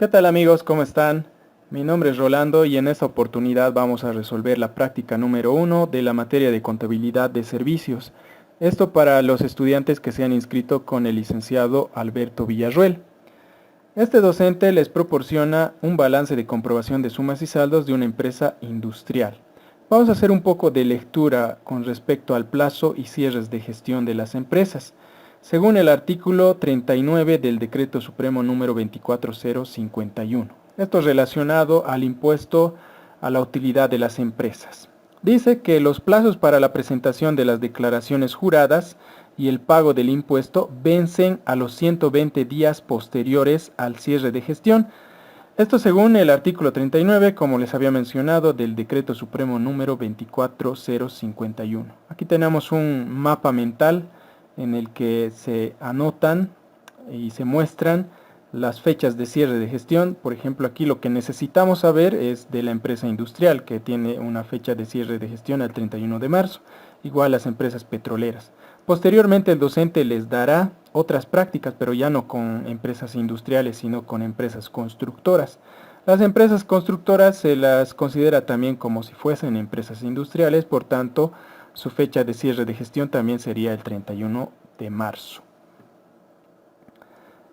¿Qué tal amigos? ¿Cómo están? Mi nombre es Rolando y en esta oportunidad vamos a resolver la práctica número 1 de la materia de contabilidad de servicios. Esto para los estudiantes que se han inscrito con el licenciado Alberto Villarruel. Este docente les proporciona un balance de comprobación de sumas y saldos de una empresa industrial. Vamos a hacer un poco de lectura con respecto al plazo y cierres de gestión de las empresas, según el artículo 39 del Decreto Supremo número 24051. Esto es relacionado al impuesto a la utilidad de las empresas. Dice que los plazos para la presentación de las declaraciones juradas y el pago del impuesto vencen a los 120 días posteriores al cierre de gestión. Esto según el artículo 39, como les había mencionado, del Decreto Supremo número 24051. Aquí tenemos un mapa mental en el que se anotan y se muestran las fechas de cierre de gestión. Por ejemplo, aquí lo que necesitamos saber es de la empresa industrial, que tiene una fecha de cierre de gestión al 31 de marzo, igual las empresas petroleras. Posteriormente el docente les dará otras prácticas, pero ya no con empresas industriales, sino con empresas constructoras. Las empresas constructoras se las considera también como si fuesen empresas industriales, por tanto, su fecha de cierre de gestión también sería el 31 de marzo.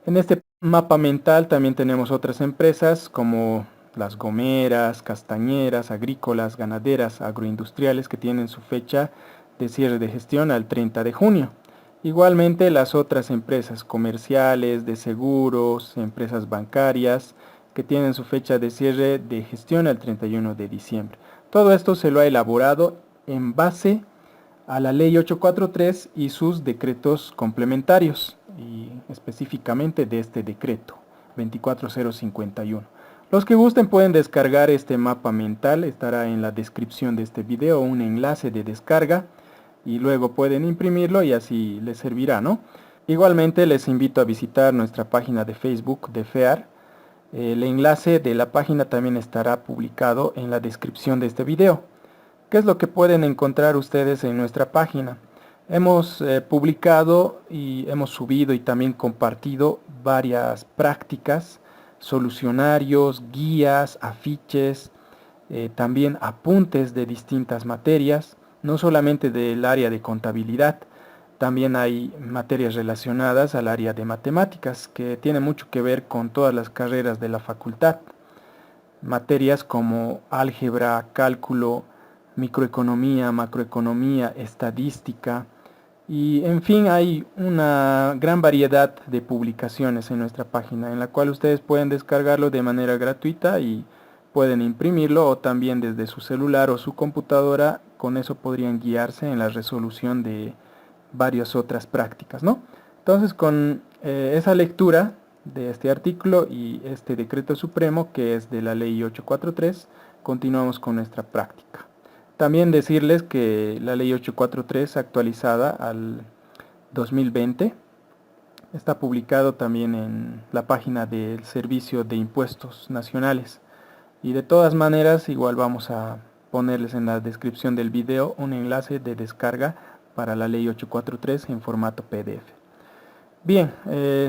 En este mapa mental también tenemos otras empresas como las gomeras, castañeras, agrícolas, ganaderas, agroindustriales que tienen su fecha de cierre de gestión al 30 de junio. Igualmente las otras empresas comerciales, de seguros, empresas bancarias que tienen su fecha de cierre de gestión al 31 de diciembre. Todo esto se lo ha elaborado en base a la Ley 843 y sus decretos complementarios, y específicamente de este decreto 24051. Los que gusten pueden descargar este mapa mental, estará en la descripción de este video un enlace de descarga y luego pueden imprimirlo y así les servirá, ¿no? Igualmente les invito a visitar nuestra página de Facebook de FEAR. El enlace de la página también estará publicado en la descripción de este video. ¿Qué es lo que pueden encontrar ustedes en nuestra página? Hemos publicado y hemos subido y también compartido varias prácticas, solucionarios, guías, afiches, también apuntes de distintas materias, no solamente del área de contabilidad, también hay materias relacionadas al área de matemáticas que tiene mucho que ver con todas las carreras de la facultad. Materias como álgebra, cálculo, microeconomía, macroeconomía, estadística y en fin hay una gran variedad de publicaciones en nuestra página en la cual ustedes pueden descargarlo de manera gratuita y pueden imprimirlo o también desde su celular o su computadora, con eso podrían guiarse en la resolución de varias otras prácticas, ¿no? Entonces con esa lectura de este artículo y este decreto supremo que es de la ley 843, continuamos con nuestra práctica. También decirles que la ley 843 actualizada al 2020 está publicado también en la página del Servicio de Impuestos Nacionales. Y de todas maneras, igual vamos a ponerles en la descripción del video un enlace de descarga para la ley 843 en formato PDF. Bien,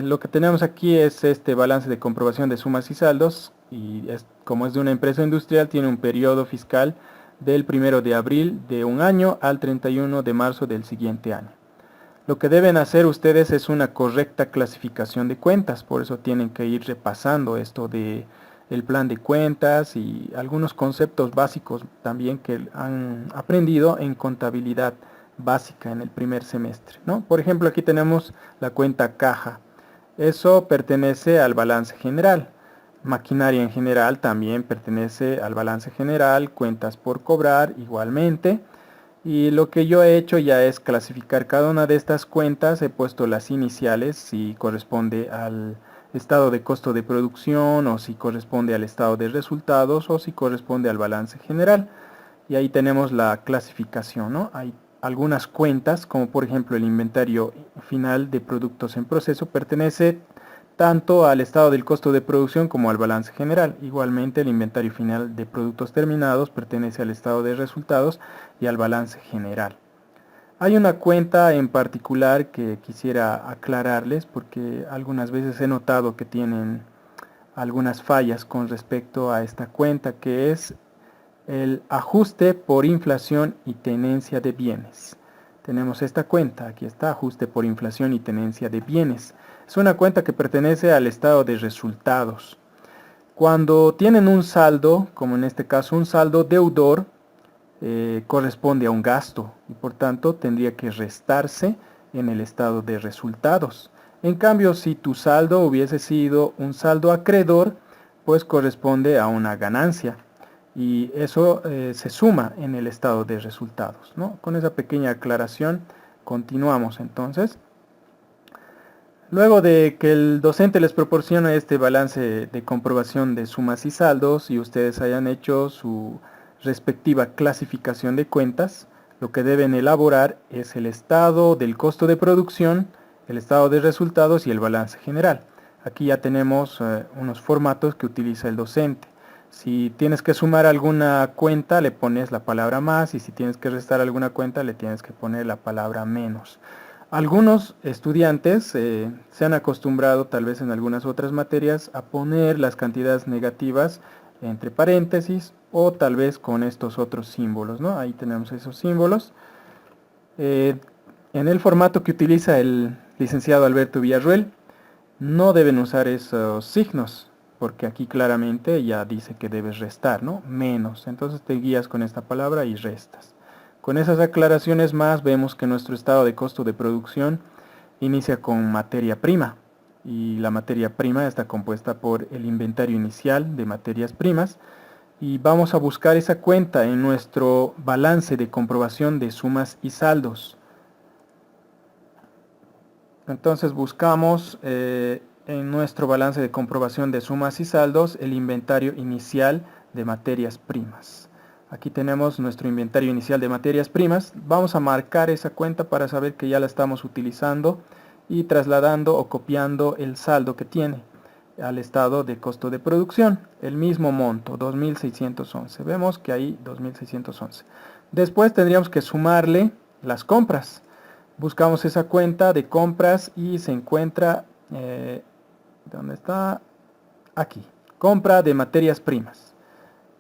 lo que tenemos aquí es este balance de comprobación de sumas y saldos y como es de una empresa industrial tiene un periodo fiscal del 1 de abril de un año al 31 de marzo del siguiente año. Lo que deben hacer ustedes es una correcta clasificación de cuentas, por eso tienen que ir repasando esto de el plan de cuentas y algunos conceptos básicos también que han aprendido en contabilidad básica en el primer semestre, ¿no? Por ejemplo, aquí tenemos la cuenta caja. Eso pertenece al balance general. Maquinaria en general también pertenece al balance general, cuentas por cobrar igualmente. Y lo que yo he hecho ya es clasificar cada una de estas cuentas, he puesto las iniciales si corresponde al estado de costo de producción o si corresponde al estado de resultados o si corresponde al balance general. Y ahí tenemos la clasificación, ¿no? Hay algunas cuentas, como por ejemplo el inventario final de productos en proceso, pertenece tanto al estado del costo de producción como al balance general. Igualmente el inventario final de productos terminados pertenece al estado de resultados y al balance general. Hay una cuenta en particular que quisiera aclararles porque algunas veces he notado que tienen algunas fallas con respecto a esta cuenta, que es el ajuste por inflación y tenencia de bienes. Tenemos esta cuenta, aquí está, ajuste por inflación y tenencia de bienes. Es una cuenta que pertenece al estado de resultados. Cuando tienen un saldo, como en este caso un saldo deudor, corresponde a un gasto y por tanto tendría que restarse en el estado de resultados. En cambio, si tu saldo hubiese sido un saldo acreedor, pues corresponde a una ganancia y eso se suma en el estado de resultados, ¿no? Con esa pequeña aclaración continuamos entonces. Luego de que el docente les proporciona este balance de comprobación de sumas y saldos y ustedes hayan hecho su respectiva clasificación de cuentas, lo que deben elaborar es el estado del costo de producción, el estado de resultados y el balance general. Aquí ya tenemos unos formatos que utiliza el docente. Si tienes que sumar alguna cuenta, le pones la palabra más, y si tienes que restar alguna cuenta, le tienes que poner la palabra menos. Algunos estudiantes se han acostumbrado, tal vez en algunas otras materias, a poner las cantidades negativas entre paréntesis o tal vez con estos otros símbolos, ¿no? Ahí tenemos esos símbolos. En el formato que utiliza el licenciado Alberto Villarruel, no deben usar esos signos, porque aquí claramente ya dice que debes restar, ¿no? Menos. Entonces te guías con esta palabra y restas. Con esas aclaraciones más, vemos que nuestro estado de costo de producción inicia con materia prima. Y la materia prima está compuesta por el inventario inicial de materias primas. Y vamos a buscar esa cuenta en nuestro balance de comprobación de sumas y saldos. Entonces buscamos en nuestro balance de comprobación de sumas y saldos el inventario inicial de materias primas. Aquí tenemos nuestro inventario inicial de materias primas. Vamos a marcar esa cuenta para saber que ya la estamos utilizando y trasladando o copiando el saldo que tiene al estado de costo de producción. El mismo monto, 2.611. Vemos que hay 2.611. Después tendríamos que sumarle las compras. Buscamos esa cuenta de compras y se encuentra, ¿dónde está? Aquí, compra de materias primas.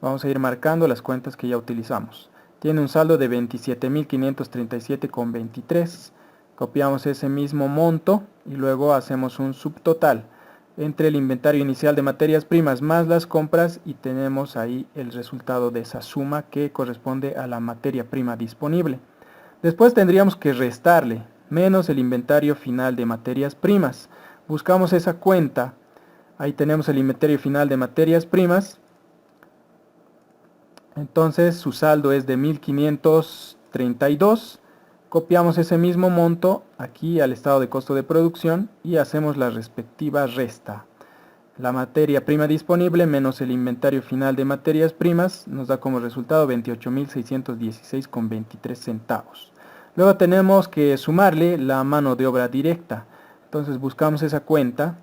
Vamos a ir marcando las cuentas que ya utilizamos. Tiene un saldo de 27.537,23. Copiamos ese mismo monto y luego hacemos un subtotal entre el inventario inicial de materias primas más las compras y tenemos ahí el resultado de esa suma que corresponde a la materia prima disponible. Después tendríamos que restarle menos el inventario final de materias primas. Buscamos esa cuenta. Ahí tenemos el inventario final de materias primas. Entonces su saldo es de 1.532. Copiamos ese mismo monto aquí al estado de costo de producción y hacemos la respectiva resta. La materia prima disponible menos el inventario final de materias primas nos da como resultado 28.616,23 centavos. Luego tenemos que sumarle la mano de obra directa. Entonces buscamos esa cuenta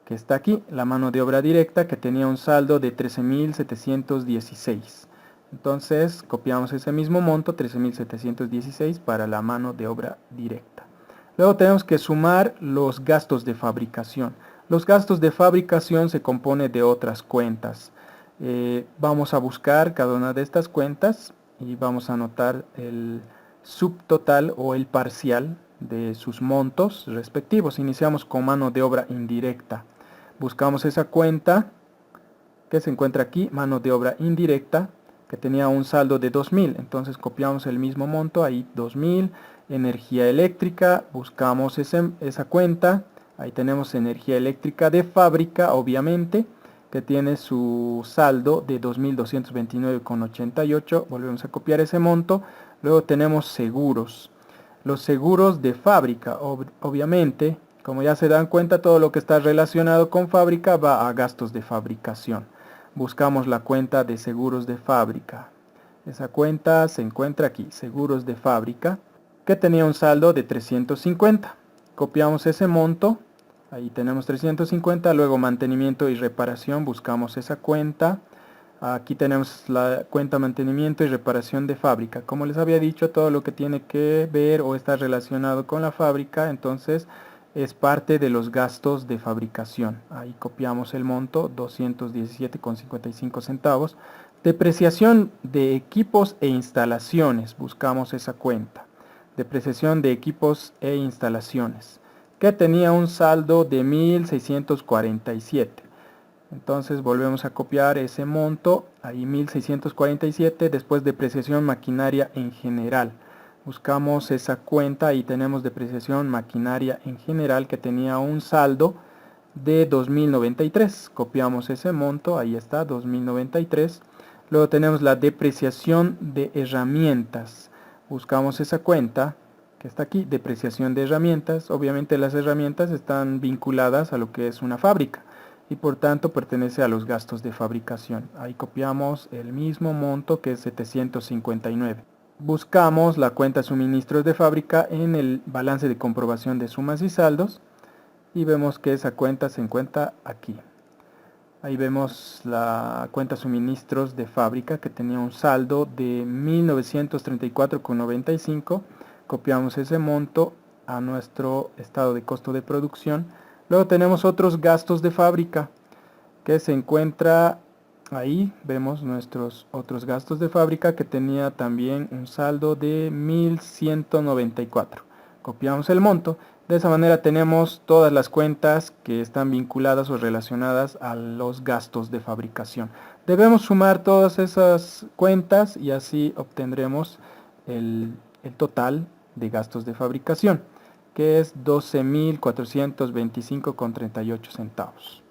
que está aquí, la mano de obra directa que tenía un saldo de 13.716. Entonces copiamos ese mismo monto, 13.716 para la mano de obra directa. Luego tenemos que sumar los gastos de fabricación. Los gastos de fabricación se compone de otras cuentas. Vamos a buscar cada una de estas cuentas y vamos a anotar el subtotal o el parcial de sus montos respectivos. Iniciamos con mano de obra indirecta. Buscamos esa cuenta que se encuentra aquí, mano de obra indirecta, que tenía un saldo de 2.000. Entonces copiamos el mismo monto, ahí 2.000. Energía eléctrica, buscamos esa cuenta. Ahí tenemos energía eléctrica de fábrica, obviamente, que tiene su saldo de 2.229,88. Volvemos a copiar ese monto. Luego tenemos seguros. Los seguros de fábrica, obviamente, como ya se dan cuenta, todo lo que está relacionado con fábrica va a gastos de fabricación. Buscamos la cuenta de seguros de fábrica. Esa cuenta se encuentra aquí, seguros de fábrica, que tenía un saldo de 350. Copiamos ese monto, ahí tenemos 350, luego mantenimiento y reparación, buscamos esa cuenta. Aquí tenemos la cuenta mantenimiento y reparación de fábrica. Como les había dicho, todo lo que tiene que ver o está relacionado con la fábrica, entonces es parte de los gastos de fabricación. Ahí copiamos el monto, 217,55 centavos. Depreciación de equipos e instalaciones, buscamos esa cuenta. Depreciación de equipos e instalaciones, que tenía un saldo de 1.647. Entonces volvemos a copiar ese monto, ahí 1.647, después depreciación maquinaria en general. Buscamos esa cuenta y tenemos depreciación maquinaria en general que tenía un saldo de 2.093. Copiamos ese monto, ahí está, 2.093. Luego tenemos la depreciación de herramientas. Buscamos esa cuenta que está aquí, depreciación de herramientas. Obviamente las herramientas están vinculadas a lo que es una fábrica y por tanto pertenece a los gastos de fabricación. Ahí copiamos el mismo monto que es 759. Buscamos la cuenta suministros de fábrica en el balance de comprobación de sumas y saldos y vemos que esa cuenta se encuentra aquí. Ahí vemos la cuenta suministros de fábrica que tenía un saldo de 1.934,95. Copiamos ese monto a nuestro estado de costo de producción. Luego tenemos otros gastos de fábrica que se encuentra ahí. Vemos nuestros otros gastos de fábrica que tenía también un saldo de 1.194. Copiamos el monto. De esa manera tenemos todas las cuentas que están vinculadas o relacionadas a los gastos de fabricación. Debemos sumar todas esas cuentas y así obtendremos el total de gastos de fabricación, que es 12.425,38 centavos.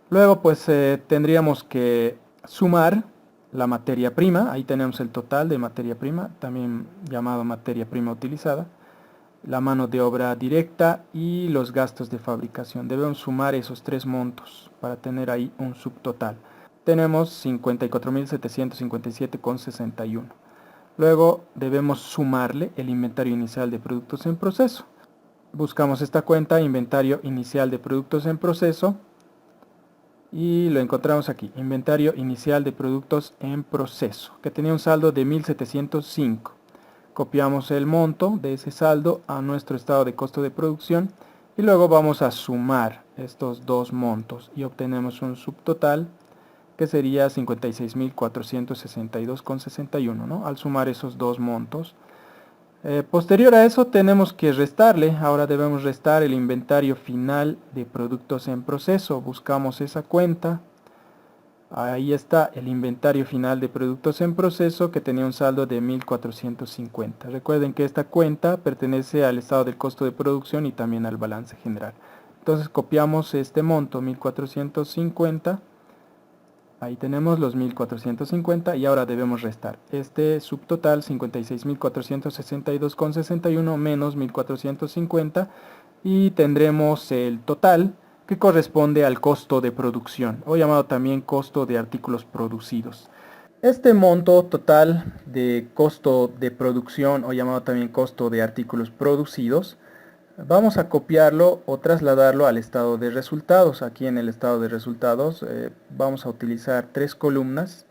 Luego pues tendríamos que sumar la materia prima. Ahí tenemos el total de materia prima, también llamado materia prima utilizada, la mano de obra directa y los gastos de fabricación. Debemos sumar esos tres montos para tener ahí un subtotal. Tenemos 54.757,61. Luego debemos sumarle el inventario inicial de productos en proceso. Buscamos esta cuenta, inventario inicial de productos en proceso, y lo encontramos aquí, inventario inicial de productos en proceso, que tenía un saldo de 1.705. Copiamos el monto de ese saldo a nuestro estado de costo de producción y luego vamos a sumar estos dos montos y obtenemos un subtotal que sería 56.462,61, ¿no? Al sumar esos dos montos. Posterior a eso tenemos que restarle. Ahora debemos restar el inventario final de productos en proceso. Buscamos esa cuenta. Ahí está el inventario final de productos en proceso que tenía un saldo de 1.450. Recuerden que esta cuenta pertenece al estado del costo de producción y también al balance general. Entonces copiamos este monto, 1.450. Ahí tenemos los 1.450 y ahora debemos restar. Este subtotal, 56.462,61 menos 1.450 y tendremos el total que corresponde al costo de producción, o llamado también costo de artículos producidos. Este monto total de costo de producción, o llamado también costo de artículos producidos, vamos a copiarlo o trasladarlo al estado de resultados. Aquí en el estado de resultados vamos a utilizar tres columnas: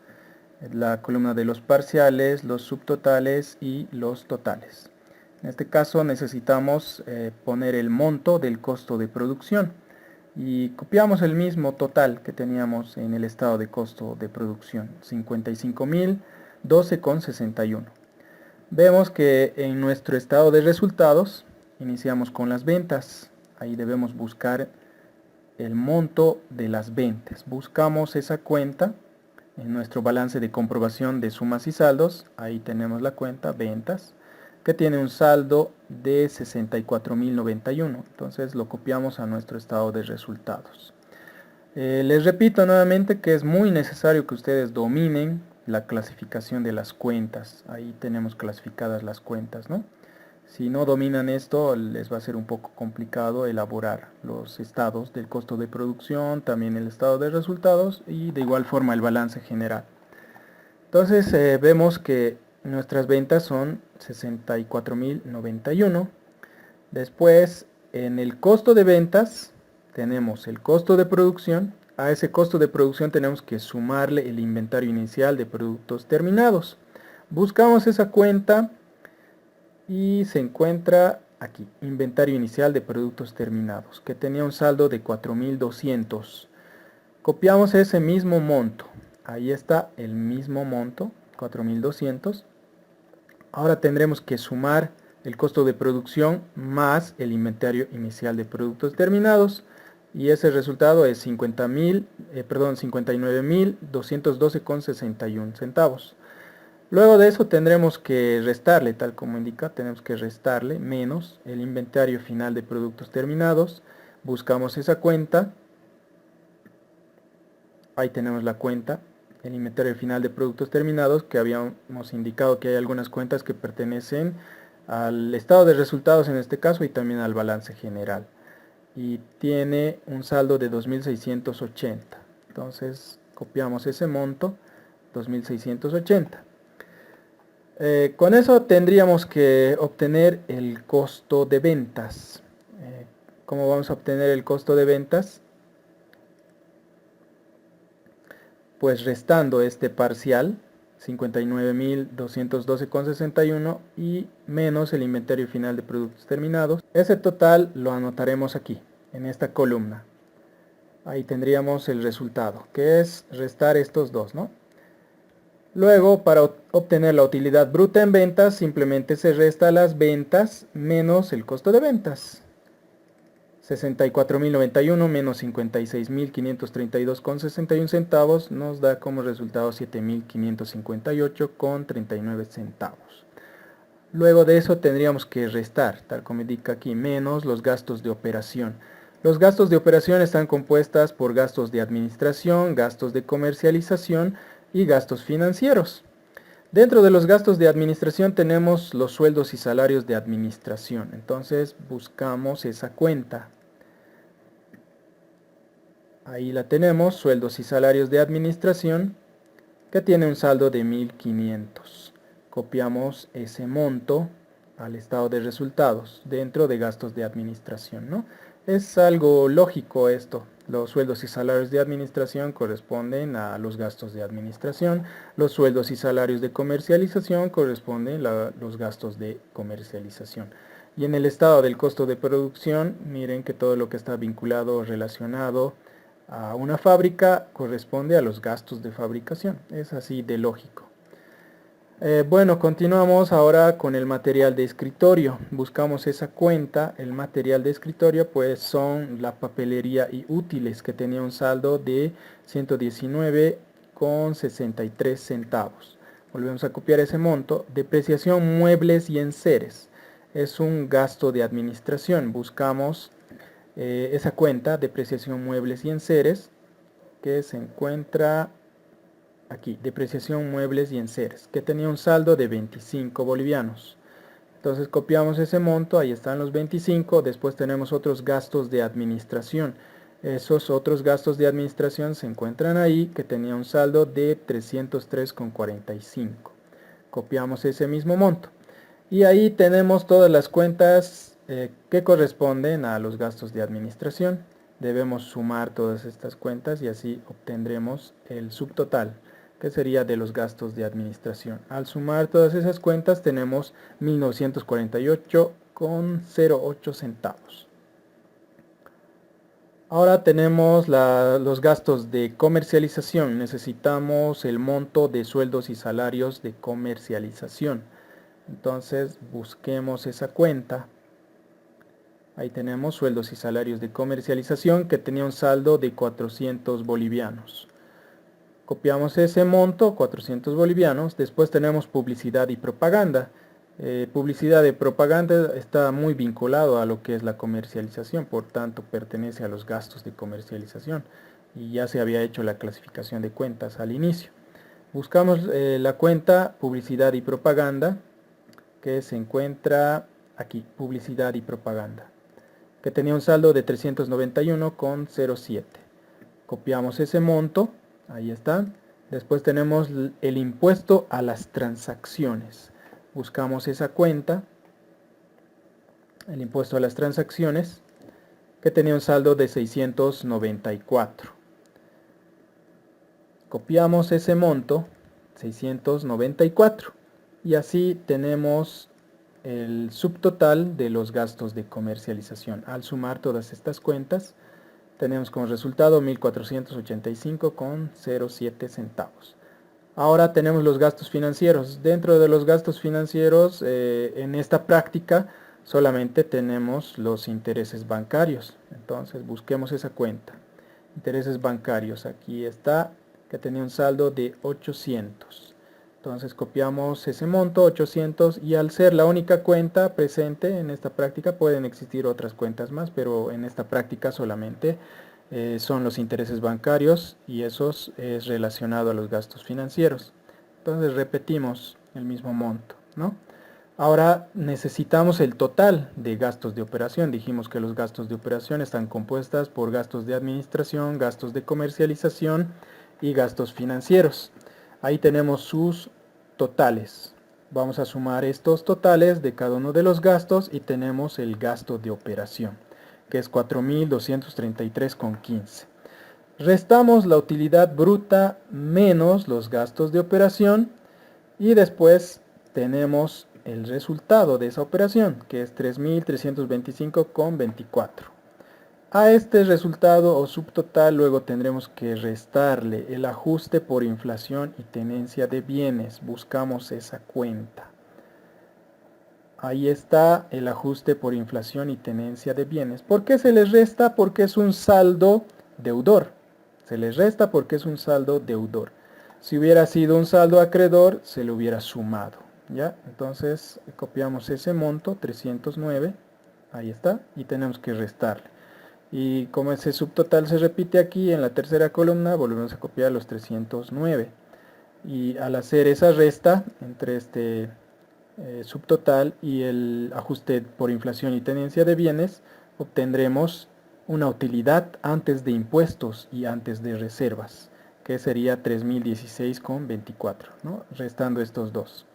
la columna de los parciales, los subtotales y los totales. En este caso necesitamos poner el monto del costo de producción y copiamos el mismo total que teníamos en el estado de costo de producción, 55.012,61. Vemos que en nuestro estado de resultados iniciamos con las ventas. Ahí debemos buscar el monto de las ventas. Buscamos esa cuenta en nuestro balance de comprobación de sumas y saldos. Ahí tenemos la cuenta ventas, que tiene un saldo de 64.091. Entonces lo copiamos a nuestro estado de resultados. Les repito nuevamente que es muy necesario que ustedes dominen la clasificación de las cuentas. Ahí tenemos clasificadas las cuentas, ¿no? Si no dominan esto, les va a ser un poco complicado elaborar los estados del costo de producción, también el estado de resultados y de igual forma el balance general. Entonces vemos que nuestras ventas son 64.091. Después, en el costo de ventas tenemos el costo de producción. A ese costo de producción tenemos que sumarle el inventario inicial de productos terminados. Buscamos esa cuenta y se encuentra aquí, inventario inicial de productos terminados, que tenía un saldo de 4.200. Copiamos ese mismo monto. Ahí está el mismo monto, 4.200. Ahora tendremos que sumar el costo de producción más el inventario inicial de productos terminados. Y ese resultado es 59.212,61 centavos. Luego de eso tendremos que restarle, tal como indica, tenemos que restarle menos el inventario final de productos terminados. Buscamos esa cuenta. Ahí tenemos la cuenta, el inventario final de productos terminados, que habíamos indicado que hay algunas cuentas que pertenecen al estado de resultados en este caso y también al balance general. Y tiene un saldo de 2.680. Entonces copiamos ese monto, 2.680. Con eso tendríamos que obtener el costo de ventas. ¿Cómo vamos a obtener el costo de ventas? Pues restando este parcial, 59.212,61 y menos el inventario final de productos terminados. Ese total lo anotaremos aquí, en esta columna. Ahí tendríamos el resultado, que es restar estos dos, ¿no? Luego, para obtener la utilidad bruta en ventas, simplemente se resta las ventas menos el costo de ventas. 64.091 menos 56.532,61 centavos nos da como resultado 7.558,39 centavos. Luego de eso tendríamos que restar, tal como indica aquí, menos los gastos de operación. Los gastos de operación están compuestas por gastos de administración, gastos de comercialización y gastos financieros. Dentro de los gastos de administración tenemos los sueldos y salarios de administración. Entonces buscamos esa cuenta. Ahí la tenemos, sueldos y salarios de administración, que tiene un saldo de 1.500. Copiamos ese monto al estado de resultados dentro de gastos de administración, ¿no? Es algo lógico esto. Los sueldos y salarios de administración corresponden a los gastos de administración. Los sueldos y salarios de comercialización corresponden a los gastos de comercialización. Y en el estado del costo de producción, miren que todo lo que está vinculado o relacionado a una fábrica corresponde a los gastos de fabricación. Es así de lógico. Bueno, continuamos ahora con el material de escritorio. Buscamos esa cuenta. El material de escritorio pues son la papelería y útiles, que tenía un saldo de 119,63 centavos. Volvemos a copiar ese monto. Depreciación, muebles y enseres. Es un gasto de administración. Buscamos esa cuenta, depreciación, muebles y enseres, que se encuentra aquí, depreciación, muebles y enseres, que tenía un saldo de 25 bolivianos. Entonces copiamos ese monto, ahí están los 25, después tenemos otros gastos de administración. Esos otros gastos de administración se encuentran ahí, que tenía un saldo de 303,45. Copiamos ese mismo monto. Y ahí tenemos todas las cuentas que corresponden a los gastos de administración. Debemos sumar todas estas cuentas y así obtendremos el subtotal, que sería de los gastos de administración. Al sumar todas esas cuentas tenemos 1.948,08 centavos. Ahora tenemos los gastos de comercialización. Necesitamos el monto de sueldos y salarios de comercialización. Entonces busquemos esa cuenta. Ahí tenemos sueldos y salarios de comercialización, que tenía un saldo de 400 bolivianos. Copiamos ese monto, 400 bolivianos. Después tenemos publicidad y propaganda. Publicidad y propaganda está muy vinculado a lo que es la comercialización, por tanto pertenece a los gastos de comercialización. Y ya se había hecho la clasificación de cuentas al inicio. Buscamos la cuenta publicidad y propaganda, que se encuentra aquí, publicidad y propaganda, que tenía un saldo de 391,07. Copiamos ese monto, ahí está. Después tenemos el impuesto a las transacciones. Buscamos esa cuenta, el impuesto a las transacciones, que tenía un saldo de 694. Copiamos ese monto, 694. Y así tenemos el subtotal de los gastos de comercialización. Al sumar todas estas cuentas, tenemos como resultado 1.485,07 centavos. Ahora tenemos los gastos financieros. Dentro de los gastos financieros, en esta práctica, solamente tenemos los intereses bancarios. Entonces busquemos esa cuenta. Intereses bancarios. Aquí está, que tenía un saldo de 800. Entonces copiamos ese monto, 800, y al ser la única cuenta presente en esta práctica, pueden existir otras cuentas más, pero en esta práctica solamente son los intereses bancarios, y eso es relacionado a los gastos financieros. Entonces repetimos el mismo monto, ¿no? Ahora necesitamos el total de gastos de operación. Dijimos que los gastos de operación están compuestos por gastos de administración, gastos de comercialización y gastos financieros. Ahí tenemos sus totales. Vamos a sumar estos totales de cada uno de los gastos y tenemos el gasto de operación, que es 4.233,15. Restamos la utilidad bruta menos los gastos de operación y después tenemos el resultado de esa operación, que es 3.325,24. A este resultado o subtotal luego tendremos que restarle el ajuste por inflación y tenencia de bienes. Buscamos esa cuenta. Ahí está el ajuste por inflación y tenencia de bienes. ¿Por qué se les resta? Porque es un saldo deudor. Se les resta porque es un saldo deudor. Si hubiera sido un saldo acreedor, se le hubiera sumado, ¿ya? Entonces copiamos ese monto, 309, ahí está, y tenemos que restarle. Y como ese subtotal se repite aquí en la tercera columna, volvemos a copiar los 309. Y al hacer esa resta entre este subtotal y el ajuste por inflación y tenencia de bienes, obtendremos una utilidad antes de impuestos y antes de reservas, que sería 3.016,24, ¿no? Restando estos dos.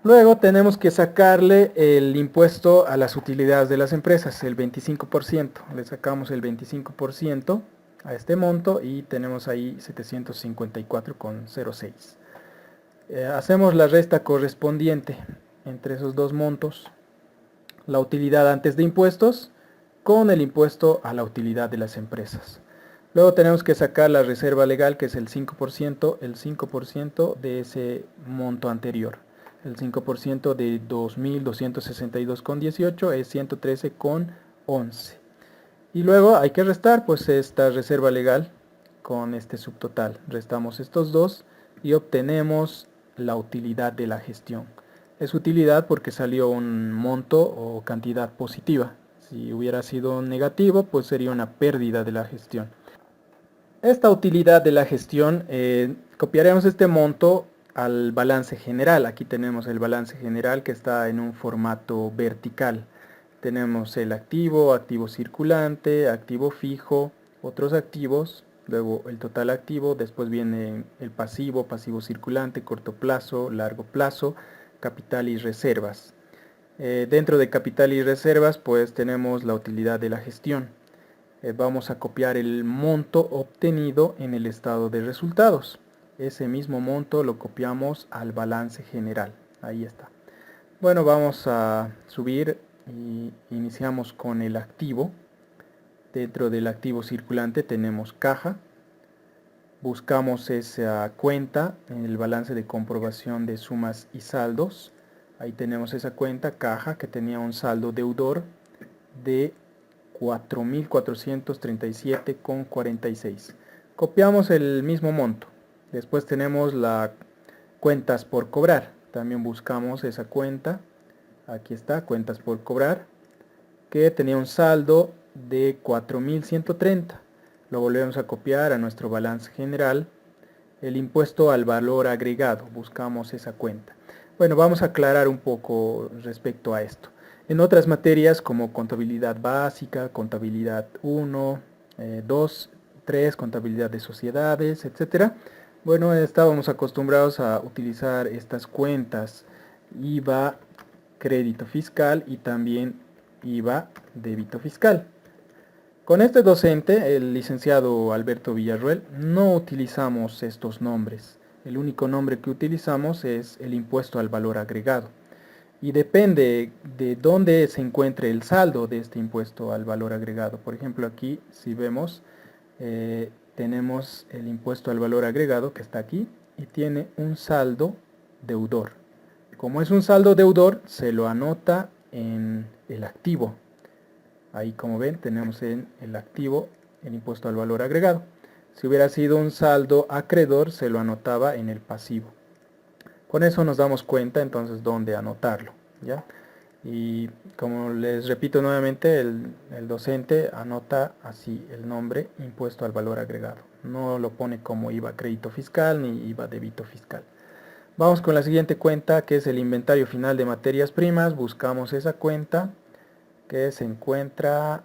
Luego tenemos que sacarle el impuesto a las utilidades de las empresas, el 25%. Le sacamos el 25% a este monto y tenemos ahí 754,06. Hacemos la resta correspondiente entre esos dos montos, la utilidad antes de impuestos con el impuesto a la utilidad de las empresas. Luego tenemos que sacar la reserva legal, que es el 5% de ese monto anterior. El 5% de 2.262,18 es 113,11. Y luego hay que restar pues esta reserva legal con este subtotal. Restamos estos dos y obtenemos la utilidad de la gestión. Es utilidad porque salió un monto o cantidad positiva. Si hubiera sido negativo, pues sería una pérdida de la gestión. Esta utilidad de la gestión, copiaremos este monto al balance general. Aquí tenemos el balance general que está en un formato vertical. Tenemos el activo, activo circulante, activo fijo, otros activos, luego el total activo, después viene el pasivo, pasivo circulante, corto plazo, largo plazo, capital y reservas. Dentro de capital y reservas pues tenemos la utilidad de la gestión. Vamos a copiar el monto obtenido en el estado de resultados. Ese mismo monto lo copiamos al balance general. Ahí está. Bueno, vamos a subir y iniciamos con el activo. Dentro del activo circulante tenemos caja. Buscamos esa cuenta en el balance de comprobación de sumas y saldos. Ahí tenemos esa cuenta, caja, que tenía un saldo deudor de 4.437,46. Copiamos el mismo monto. Después tenemos las cuentas por cobrar. También buscamos esa cuenta. Aquí está, cuentas por cobrar, que tenía un saldo de 4.130. Lo volvemos a copiar a nuestro balance general. El impuesto al valor agregado. Buscamos esa cuenta. Bueno, vamos a aclarar un poco respecto a esto. En otras materias como contabilidad básica, contabilidad 1, 2, 3, contabilidad de sociedades, etc. Bueno, estábamos acostumbrados a utilizar estas cuentas IVA, crédito fiscal y también IVA, débito fiscal. Con este docente, el licenciado Alberto Villarruel, no utilizamos estos nombres. El único nombre que utilizamos es el impuesto al valor agregado. y depende de dónde se encuentre el saldo de este impuesto al valor agregado. Por ejemplo, aquí si vemos, tenemos el impuesto al valor agregado que está aquí y tiene un saldo deudor. Como es un saldo deudor, se lo anota en el activo. Ahí, como ven, tenemos en el activo el impuesto al valor agregado. Si hubiera sido un saldo acreedor, se lo anotaba en el pasivo. Con eso nos damos cuenta entonces dónde anotarlo, ¿ya? Y como les repito nuevamente, el docente anota así el nombre impuesto al valor agregado. No lo pone como IVA crédito fiscal ni IVA débito fiscal. Vamos con la siguiente cuenta, que es el inventario final de materias primas. Buscamos esa cuenta que se encuentra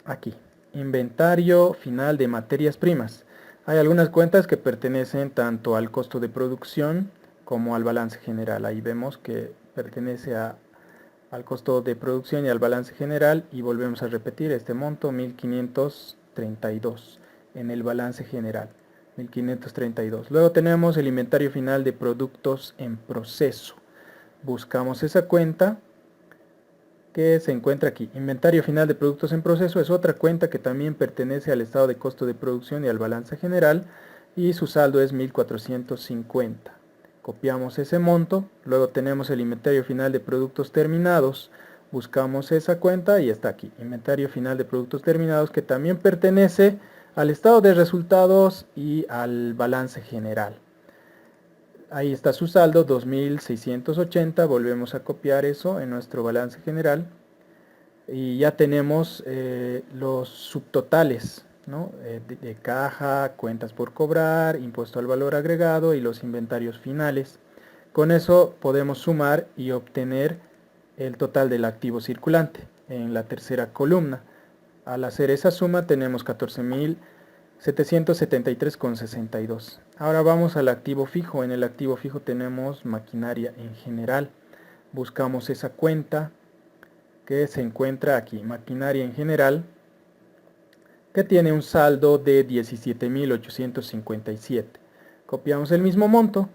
aquí. Inventario final de materias primas. Hay algunas cuentas que pertenecen tanto al costo de producción como al balance general. Ahí vemos que pertenece al costo de producción y al balance general, y volvemos a repetir este monto 1532 en el balance general. 1532. Luego tenemos el inventario final de productos en proceso. Buscamos esa cuenta que se encuentra aquí. Inventario final de productos en proceso es otra cuenta que también pertenece al estado de costo de producción y al balance general, y su saldo es 1450. Copiamos ese monto. Luego tenemos el inventario final de productos terminados. Buscamos esa cuenta y está aquí. Inventario final de productos terminados, que también pertenece al estado de resultados y al balance general. Ahí está su saldo, 2680. Volvemos a copiar eso en nuestro balance general. Y ya tenemos los subtotales, ¿no? De caja, cuentas por cobrar, impuesto al valor agregado y los inventarios finales. Con eso podemos sumar y obtener el total del activo circulante en la tercera columna. Al hacer esa suma tenemos 14.773,62. Ahora vamos al activo fijo. En el activo fijo tenemos maquinaria en general. Buscamos esa cuenta que se encuentra aquí, maquinaria en general, que tiene un saldo de 17.857. Copiamos el mismo monto.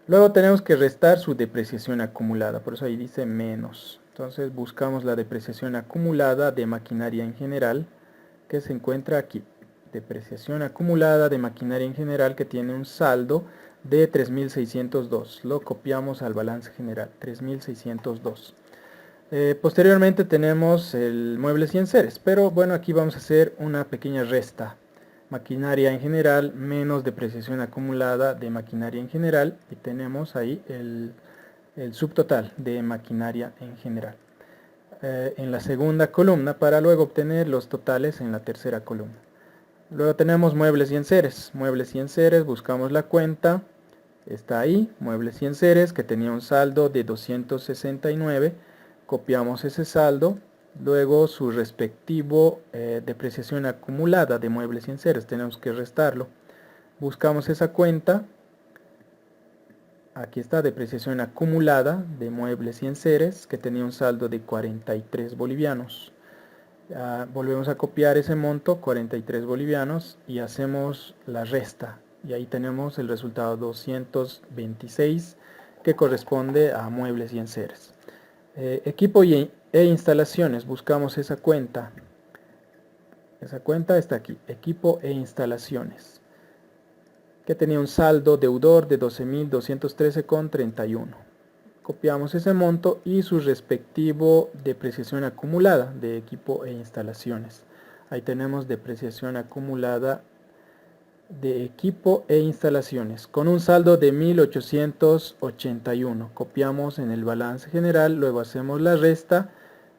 Luego tenemos que restar su depreciación acumulada, por eso ahí dice menos. Entonces buscamos la depreciación acumulada de maquinaria en general, que se encuentra aquí. Depreciación acumulada de maquinaria en general, que tiene un saldo de 3.602. Lo copiamos al balance general, 3.602. Posteriormente tenemos el muebles y enseres, pero bueno, aquí vamos a hacer una pequeña resta. Maquinaria en general menos depreciación acumulada de maquinaria en general, y tenemos ahí el subtotal de maquinaria en general en la segunda columna, para luego obtener los totales en la tercera columna. Luego tenemos muebles y enseres. Muebles y enseres, buscamos la cuenta, está ahí, muebles y enseres, que tenía un saldo de 269. Copiamos ese saldo. Luego su respectivo depreciación acumulada de muebles y enseres, tenemos que restarlo. Buscamos esa cuenta. Aquí está, depreciación acumulada de muebles y enseres, que tenía un saldo de 43 bolivianos. Volvemos a copiar ese monto, 43 bolivianos, y hacemos la resta. Y ahí tenemos el resultado 226, que corresponde a muebles y enseres. Equipo e instalaciones, buscamos esa cuenta. Esa cuenta está aquí, equipo e instalaciones, que tenía un saldo deudor de 12.213,31. Copiamos ese monto y su respectivo depreciación acumulada de equipo e instalaciones. Ahí tenemos depreciación acumulada de equipo e instalaciones con un saldo de 1.881. Copiamos en el balance general, luego hacemos la resta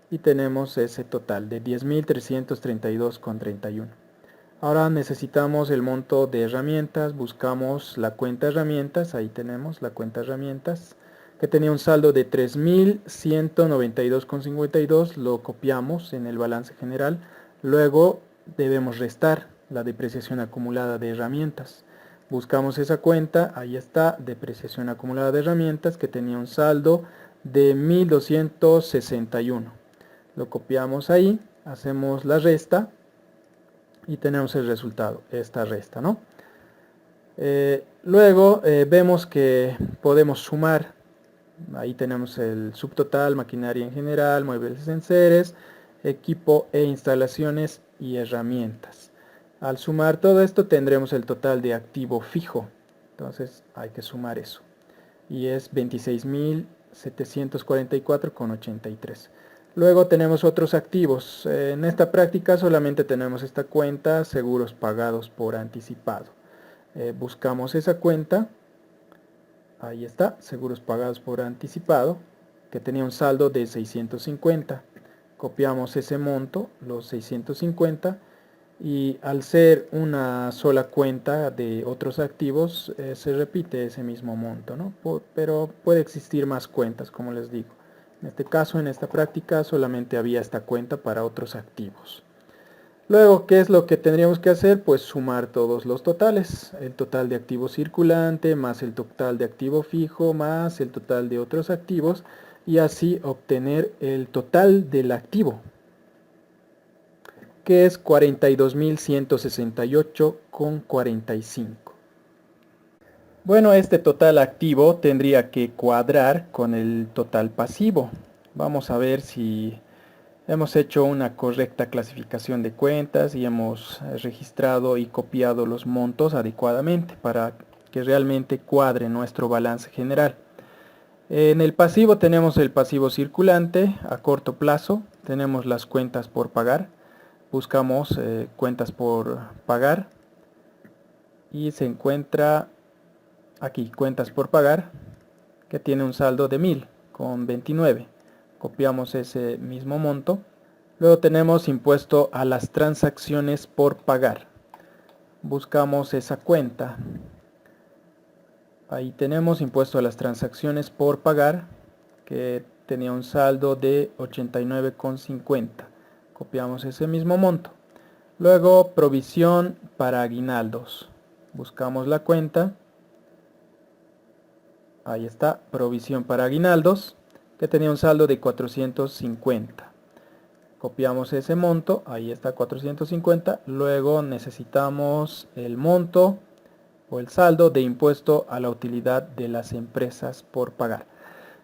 y tenemos ese total de 10.332,31. Ahora necesitamos el monto de herramientas. Buscamos la cuenta herramientas. Ahí tenemos la cuenta herramientas, que tenía un saldo de 3.192,52. Lo copiamos en el balance general. Luego debemos restar la depreciación acumulada de herramientas. Buscamos esa cuenta. Ahí está, depreciación acumulada de herramientas, que tenía un saldo de 1.261. Lo copiamos ahí, hacemos la resta y tenemos el resultado, esta resta, ¿no? Luego vemos que podemos sumar Ahí tenemos el subtotal, maquinaria en general, muebles en enseres, equipo e instalaciones y herramientas. Al sumar todo esto tendremos el total de activo fijo. Entonces hay que sumar eso. Y es 26.744,83. Luego tenemos otros activos. En esta práctica solamente tenemos esta cuenta, seguros pagados por anticipado. Buscamos esa cuenta. Ahí está, seguros pagados por anticipado, que tenía un saldo de 650. Copiamos ese monto, los 650, y al ser una sola cuenta de otros activos, se repite ese mismo monto, ¿no? Pero puede existir más cuentas, como les digo. En este caso, en esta práctica, solamente había esta cuenta para otros activos. Luego, ¿qué es lo que tendríamos que hacer? Pues sumar todos los totales. El total de activo circulante, más el total de activo fijo, más el total de otros activos, y así obtener el total del activo, que es 42.168,45. Bueno, este total activo tendría que cuadrar con el total pasivo. Vamos a ver si hemos hecho una correcta clasificación de cuentas y hemos registrado y copiado los montos adecuadamente para que realmente cuadre nuestro balance general. En el pasivo tenemos el pasivo circulante a corto plazo, tenemos las cuentas por pagar, buscamos cuentas por pagar y se encuentra aquí cuentas por pagar, que tiene un saldo de 1000,29. Copiamos ese mismo monto. Luego tenemos impuesto a las transacciones por pagar. Buscamos esa cuenta. Ahí tenemos impuesto a las transacciones por pagar, que tenía un saldo de 89,50. Copiamos ese mismo monto. Luego provisión para aguinaldos. Buscamos la cuenta. Ahí está, provisión para aguinaldos, que tenía un saldo de 450. Copiamos ese monto, ahí está 450. Luego necesitamos el monto o el saldo de impuesto a la utilidad de las empresas por pagar.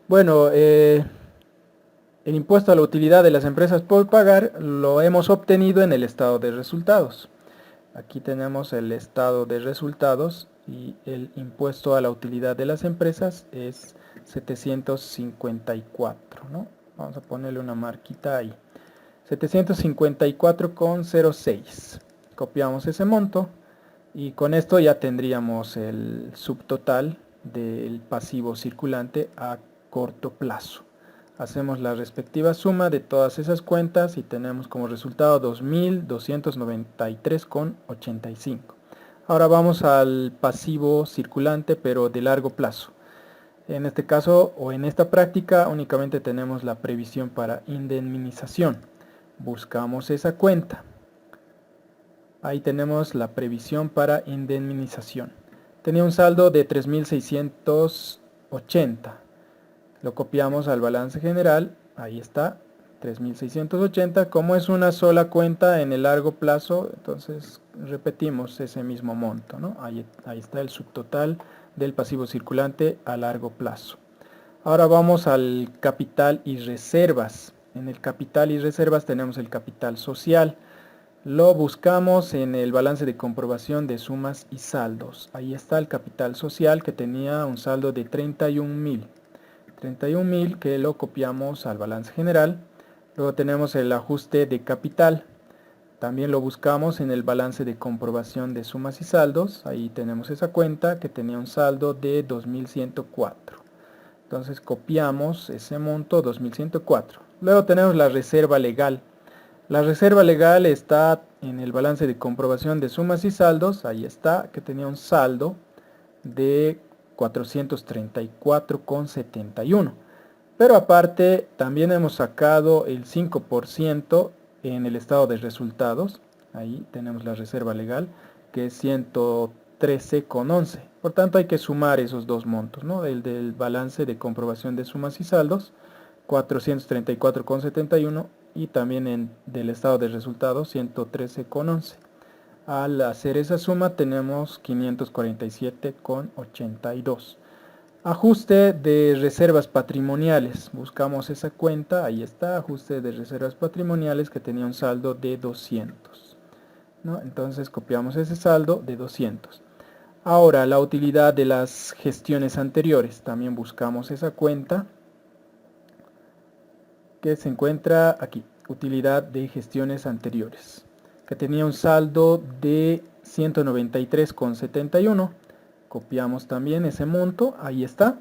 Bueno, el impuesto a la utilidad de las empresas por pagar lo hemos obtenido en el estado de resultados. Aquí tenemos el estado de resultados y el impuesto a la utilidad de las empresas es 754, ¿no? Vamos a ponerle una marquita ahí. 754,06. Copiamos ese monto y con esto ya tendríamos el subtotal del pasivo circulante a corto plazo. Hacemos la respectiva suma de todas esas cuentas y tenemos como resultado 2.293,85. Ahora vamos al pasivo circulante, pero de largo plazo. En este caso o en esta práctica únicamente tenemos la previsión para indemnización. Buscamos esa cuenta. Ahí tenemos la previsión para indemnización. Tenía un saldo de 3.680. Lo copiamos al balance general. Ahí está, 3.680. Como es una sola cuenta en el largo plazo, entonces repetimos ese mismo monto, ¿no? Ahí está el subtotal del pasivo circulante a largo plazo. Ahora vamos al capital y reservas. En el capital y reservas tenemos el capital social. Lo buscamos en el balance de comprobación de sumas y saldos. Ahí está el capital social, que tenía un saldo de 31.000. 31.000, que lo copiamos al balance general. Luego tenemos el ajuste de capital. También lo buscamos en el balance de comprobación de sumas y saldos. Ahí tenemos esa cuenta, que tenía un saldo de 2.104. Entonces copiamos ese monto, 2.104. Luego tenemos la reserva legal. La reserva legal está en el balance de comprobación de sumas y saldos. Ahí está, que tenía un saldo de 434,71. Pero aparte también hemos sacado el 5% en el estado de resultados. Ahí tenemos la reserva legal, que es 113,11. Por tanto hay que sumar esos dos montos, ¿no? El del balance de comprobación de sumas y saldos, 434,71, y también del estado de resultados, 113,11. Al hacer esa suma tenemos 547,82. Ajuste de reservas patrimoniales. Buscamos esa cuenta, ahí está, ajuste de reservas patrimoniales que tenía un saldo de 200. ¿No? Entonces copiamos ese saldo de 200. Ahora, la utilidad de las gestiones anteriores. También buscamos esa cuenta que se encuentra aquí. Utilidad de gestiones anteriores, que tenía un saldo de 193,71. Copiamos también ese monto, ahí está.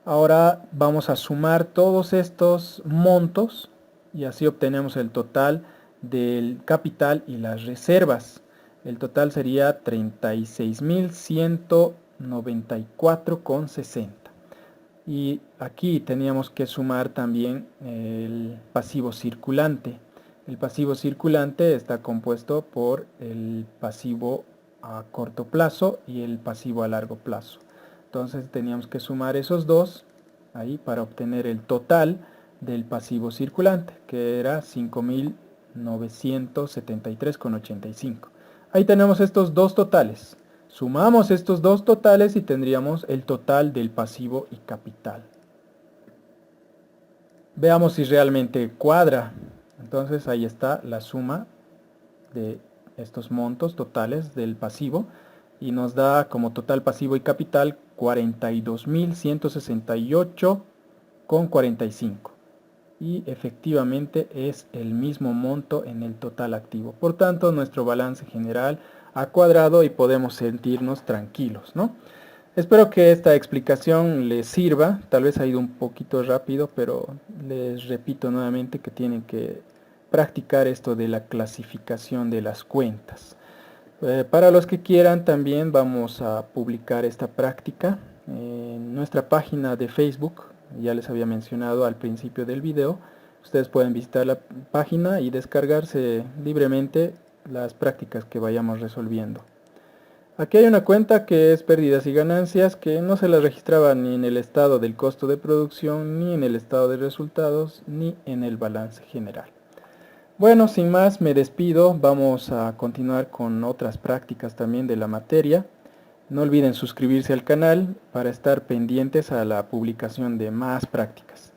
Ahora vamos a sumar todos estos montos y así obtenemos el total del capital y las reservas. El total sería 36.194,60. Y aquí teníamos que sumar también el pasivo circulante. El pasivo circulante está compuesto por el pasivo a corto plazo y el pasivo a largo plazo. Entonces teníamos que sumar esos dos ahí para obtener el total del pasivo circulante, que era 5.973,85. Ahí tenemos estos dos totales. Sumamos estos dos totales y tendríamos el total del pasivo y capital. Veamos si realmente cuadra. Entonces ahí está la suma de estos montos totales del pasivo y nos da como total pasivo y capital 42.168,45. Y efectivamente es el mismo monto en el total activo. Por tanto, nuestro balance general ha cuadrado y podemos sentirnos tranquilos, ¿no? Espero que esta explicación les sirva. Tal vez ha ido un poquito rápido, pero les repito nuevamente que tienen que practicar esto de la clasificación de las cuentas. Para los que quieran, también vamos a publicar esta práctica en nuestra página de Facebook. Ya les había mencionado al principio del video. Ustedes pueden visitar la página y descargarse libremente las prácticas que vayamos resolviendo. Aquí hay una cuenta que es pérdidas y ganancias, que no se la registraba ni en el estado del costo de producción, ni en el estado de resultados, ni en el balance general. Bueno, sin más me despido. Vamos a continuar con otras prácticas también de la materia. No olviden suscribirse al canal para estar pendientes a la publicación de más prácticas.